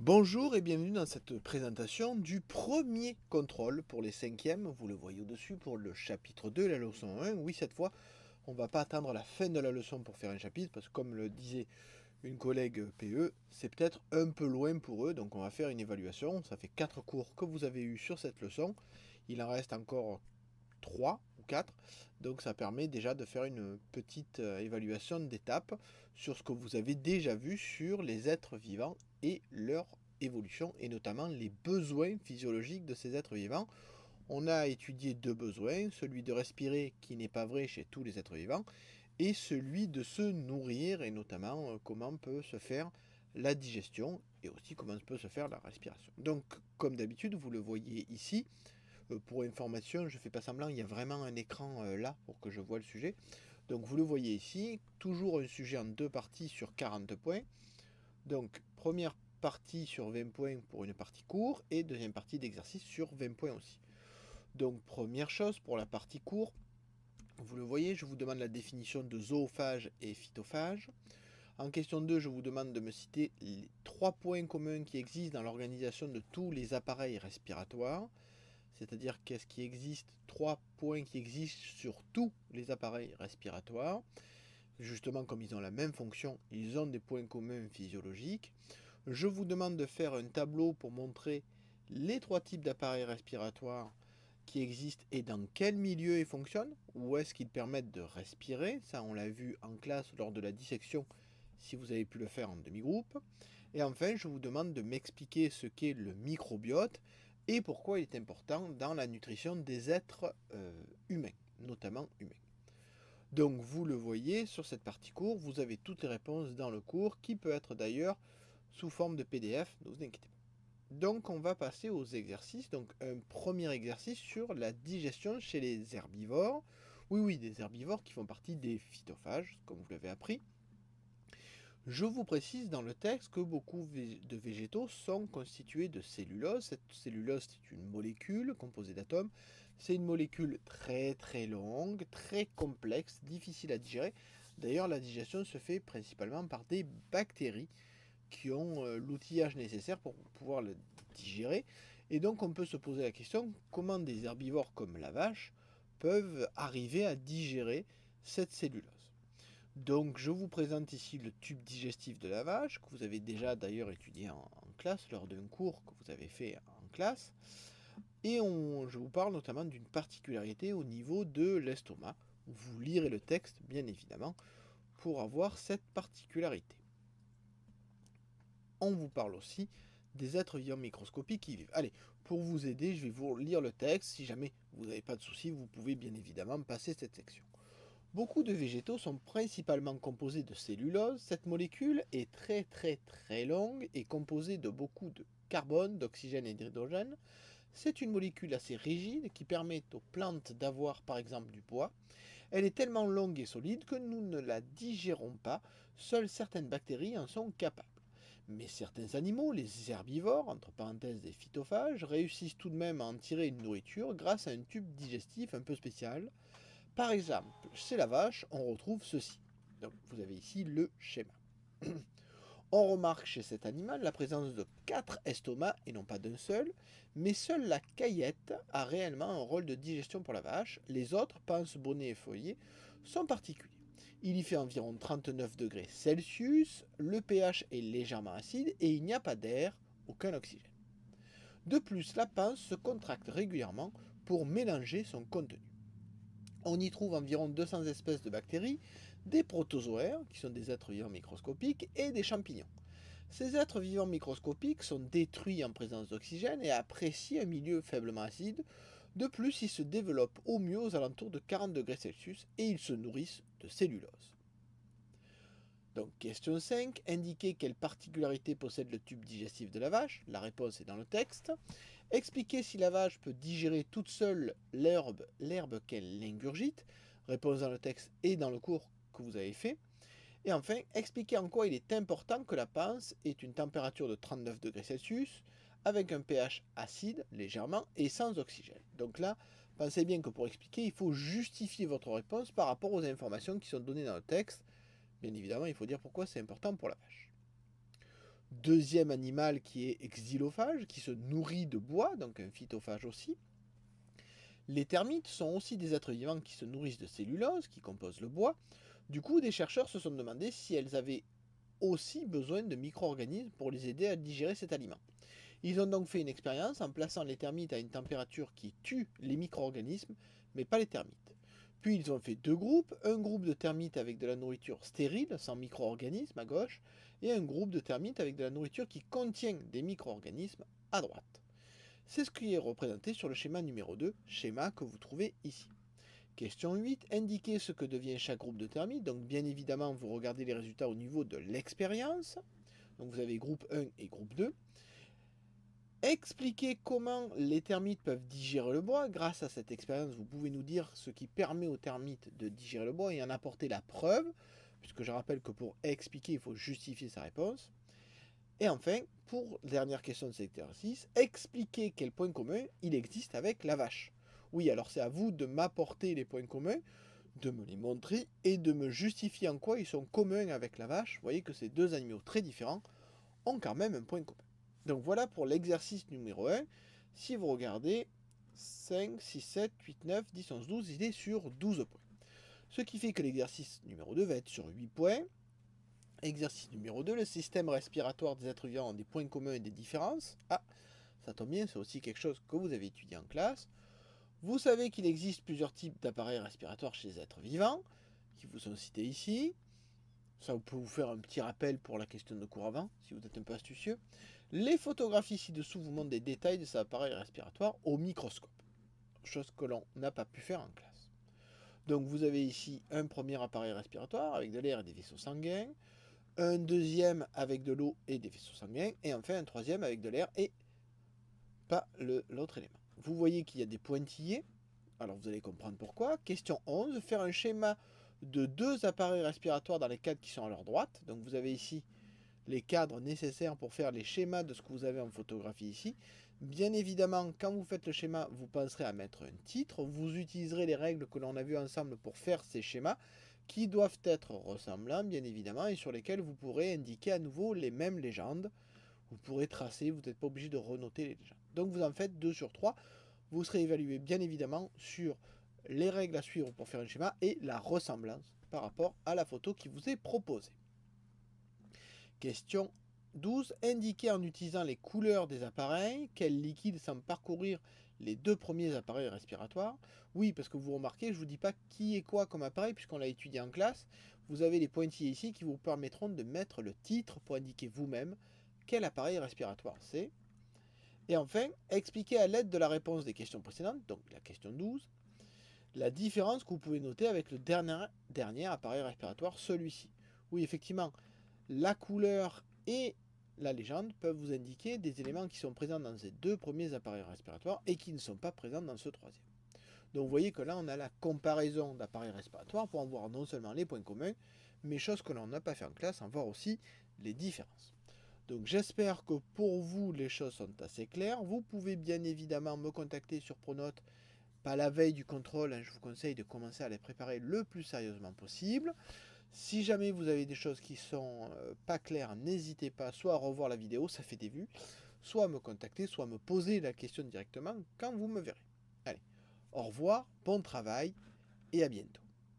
Bonjour et bienvenue dans cette présentation du premier contrôle pour les cinquièmes. Vous le voyez au-dessus pour le chapitre 2, la leçon 1. Oui, cette fois, on ne va pas attendre la fin de la leçon pour faire un chapitre, parce que comme le disait une collègue PE, c'est peut-être un peu loin pour eux, donc on va faire une évaluation. Ça fait 4 cours que vous avez eu sur cette leçon. Il en reste encore 3 ou 4, donc ça permet déjà de faire une petite évaluation d'étape sur ce que vous avez déjà vu sur les êtres vivants et leur évolution, et notamment les besoins physiologiques de ces êtres vivants. On a étudié deux besoins, celui de respirer qui n'est pas vrai chez tous les êtres vivants, et celui de se nourrir, et notamment comment peut se faire la digestion, et aussi comment peut se faire la respiration. Donc comme d'habitude, vous le voyez ici, pour information, je ne fais pas semblant, il y a vraiment un écran là pour que je vois le sujet. Donc vous le voyez ici, toujours un sujet en deux parties sur 40 points. Donc première partie sur 20 points pour une partie court et deuxième partie d'exercice sur 20 points aussi. Donc première chose pour la partie court, vous le voyez, je vous demande la définition de zoophage et phytophage. En question 2, je vous demande de me citer les 3 points communs qui existent dans l'organisation de tous les appareils respiratoires. C'est-à-dire qu'est-ce qui existe, 3 points qui existent sur tous les appareils respiratoires. Justement, comme ils ont la même fonction, ils ont des points communs physiologiques. Je vous demande de faire un tableau pour montrer les 3 types d'appareils respiratoires qui existent et dans quel milieu ils fonctionnent, où est-ce qu'ils permettent de respirer. Ça, on l'a vu en classe lors de la dissection, si vous avez pu le faire en demi-groupe. Et enfin, je vous demande de m'expliquer ce qu'est le microbiote et pourquoi il est important dans la nutrition des êtres humains, notamment humains. Donc vous le voyez, sur cette partie cours, vous avez toutes les réponses dans le cours, qui peut être d'ailleurs sous forme de PDF, ne vous inquiétez pas. Donc on va passer aux exercices. Donc un premier exercice sur la digestion chez les herbivores. Oui, des herbivores qui font partie des phytophages, comme vous l'avez appris. Je vous précise dans le texte que beaucoup de végétaux sont constitués de cellulose. Cette cellulose, c'est une molécule composée d'atomes. C'est une molécule très longue, très complexe, difficile à digérer. D'ailleurs, la digestion se fait principalement par des bactéries qui ont l'outillage nécessaire pour pouvoir le digérer. Et donc, on peut se poser la question, comment des herbivores comme la vache peuvent arriver à digérer cette cellulose. Donc je vous présente ici le tube digestif de la vache, que vous avez déjà d'ailleurs étudié en classe, lors d'un cours que vous avez fait en classe. Et je vous parle notamment d'une particularité au niveau de l'estomac. Vous lirez le texte, bien évidemment, pour avoir cette particularité. On vous parle aussi des êtres vivants microscopiques qui vivent. Allez, pour vous aider, je vais vous lire le texte. Si jamais vous n'avez pas de soucis, vous pouvez bien évidemment passer cette section. Beaucoup de végétaux sont principalement composés de cellulose. Cette molécule est très longue et composée de beaucoup de carbone, d'oxygène et d'hydrogène. C'est une molécule assez rigide qui permet aux plantes d'avoir par exemple du poids. Elle est tellement longue et solide que nous ne la digérons pas. Seules certaines bactéries en sont capables. Mais certains animaux, les herbivores, entre parenthèses des phytophages, réussissent tout de même à en tirer une nourriture grâce à un tube digestif un peu spécial. Par exemple, chez la vache, on retrouve ceci. Donc, vous avez ici le schéma. On remarque chez cet animal la présence de 4 estomacs et non pas d'un seul, mais seule la caillette a réellement un rôle de digestion pour la vache. Les autres, pince, bonnet et feuillet, sont particuliers. Il y fait environ 39 degrés Celsius, le pH est légèrement acide et il n'y a pas d'air, aucun oxygène. De plus, la pince se contracte régulièrement pour mélanger son contenu. On y trouve environ 200 espèces de bactéries, des protozoaires, qui sont des êtres vivants microscopiques, et des champignons. Ces êtres vivants microscopiques sont détruits en présence d'oxygène et apprécient un milieu faiblement acide. De plus, ils se développent au mieux aux alentours de 40 degrés Celsius et ils se nourrissent de cellulose. Donc, question 5. Indiquez quelle particularité possède le tube digestif de la vache. La réponse est dans le texte. Expliquez si la vache peut digérer toute seule l'herbe qu'elle ingurgite. Réponse dans le texte et dans le cours que vous avez fait. Et enfin, expliquez en quoi il est important que la panse ait une température de 39 degrés Celsius, avec un pH acide, légèrement, et sans oxygène. Donc là, pensez bien que pour expliquer, il faut justifier votre réponse par rapport aux informations qui sont données dans le texte. Bien évidemment, il faut dire pourquoi c'est important pour la vache. deuxième animal qui est xylophage, qui se nourrit de bois, donc un phytophage aussi. Les termites sont aussi des êtres vivants qui se nourrissent de cellulose, qui compose le bois. Du coup, des chercheurs se sont demandé si elles avaient aussi besoin de micro-organismes pour les aider à digérer cet aliment. Ils ont donc fait une expérience en plaçant les termites à une température qui tue les micro-organismes, mais pas les termites. Puis ils ont fait deux groupes, un groupe de termites avec de la nourriture stérile, sans micro-organismes à gauche, et un groupe de termites avec de la nourriture qui contient des micro-organismes à droite. C'est ce qui est représenté sur le schéma numéro 2, schéma que vous trouvez ici. Question 8, indiquez ce que devient chaque groupe de termites. Donc bien évidemment, vous regardez les résultats au niveau de l'expérience. Donc vous avez groupe 1 et groupe 2. Expliquez comment les termites peuvent digérer le bois. Grâce à cette expérience, vous pouvez nous dire ce qui permet aux termites de digérer le bois et en apporter la preuve, puisque je rappelle que pour expliquer, il faut justifier sa réponse. Et enfin, pour la dernière question de cet exercice, expliquez quel point commun il existe avec la vache. Oui, alors c'est à vous de m'apporter les points communs, de me les montrer et de me justifier en quoi ils sont communs avec la vache. Vous voyez que ces deux animaux très différents ont quand même un point commun. Donc voilà pour l'exercice numéro 1. Si vous regardez, 5, 6, 7, 8, 9, 10, 11, 12, il est sur 12 points. Ce qui fait que l'exercice numéro 2 va être sur 8 points. Exercice numéro 2, le système respiratoire des êtres vivants ont des points communs et des différences. Ah, ça tombe bien, c'est aussi quelque chose que vous avez étudié en classe. Vous savez qu'il existe plusieurs types d'appareils respiratoires chez les êtres vivants, qui vous sont cités ici. Ça vous peut vous faire un petit rappel pour la question de cours avant, si vous êtes un peu astucieux. Les photographies ci-dessous vous montrent des détails de cet appareil respiratoire au microscope, chose que l'on n'a pas pu faire en classe. Donc vous avez ici un premier appareil respiratoire avec de l'air et des vaisseaux sanguins, un deuxième avec de l'eau et des vaisseaux sanguins, et enfin un troisième avec de l'air et pas l'autre élément. Vous voyez qu'il y a des pointillés, alors vous allez comprendre pourquoi. Question 11, faire un schéma de deux appareils respiratoires dans les cadres qui sont à leur droite. Donc vous avez ici les cadres nécessaires pour faire les schémas de ce que vous avez en photographie ici. Bien évidemment, quand vous faites le schéma, vous penserez à mettre un titre. Vous utiliserez les règles que l'on a vues ensemble pour faire ces schémas, qui doivent être ressemblants, bien évidemment, et sur lesquels vous pourrez indiquer à nouveau les mêmes légendes. Vous pourrez tracer, vous n'êtes pas obligé de renoter les légendes. Donc vous en faites 2 sur 3. Vous serez évalué, bien évidemment, sur les règles à suivre pour faire un schéma et la ressemblance par rapport à la photo qui vous est proposée. Question 12. Indiquez en utilisant les couleurs des appareils quel liquide semble parcourir les deux premiers appareils respiratoires. Oui, parce que vous remarquez, je ne vous dis pas qui est quoi comme appareil, puisqu'on l'a étudié en classe. Vous avez les pointillés ici qui vous permettront de mettre le titre pour indiquer vous-même quel appareil respiratoire c'est. Et enfin, expliquez à l'aide de la réponse des questions précédentes, donc la question 12, la différence que vous pouvez noter avec le dernier appareil respiratoire, celui-ci. Oui, effectivement, la couleur et la légende peuvent vous indiquer des éléments qui sont présents dans ces deux premiers appareils respiratoires et qui ne sont pas présents dans ce troisième. Donc vous voyez que là on a la comparaison d'appareils respiratoires pour en voir non seulement les points communs, mais chose que l'on n'a pas fait en classe, en voir aussi les différences. Donc j'espère que pour vous les choses sont assez claires. Vous pouvez bien évidemment me contacter sur Pronote, pas la veille du contrôle, hein, je vous conseille de commencer à les préparer le plus sérieusement possible. Si jamais vous avez des choses qui sont pas claires, n'hésitez pas soit à revoir la vidéo, ça fait des vues, soit à me contacter, soit à me poser la question directement quand vous me verrez. Allez, au revoir, bon travail et à bientôt.